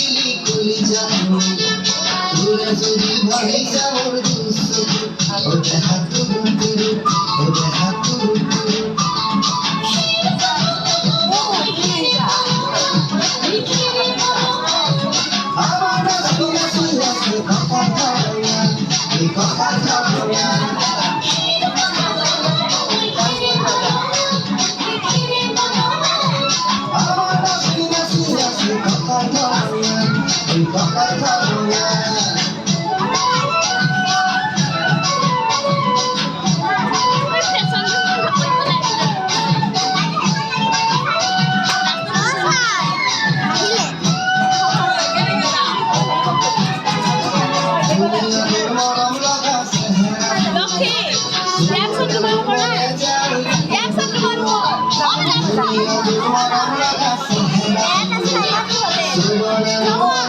দিলি কলি যাবো তোরা যদি ভাবি যাওয়ার দুঃখ ওটা হাত গুরু ওটা হাত গুরু আমার আসলে সুয়াসে কথা বলা এই কথা বলা Jangan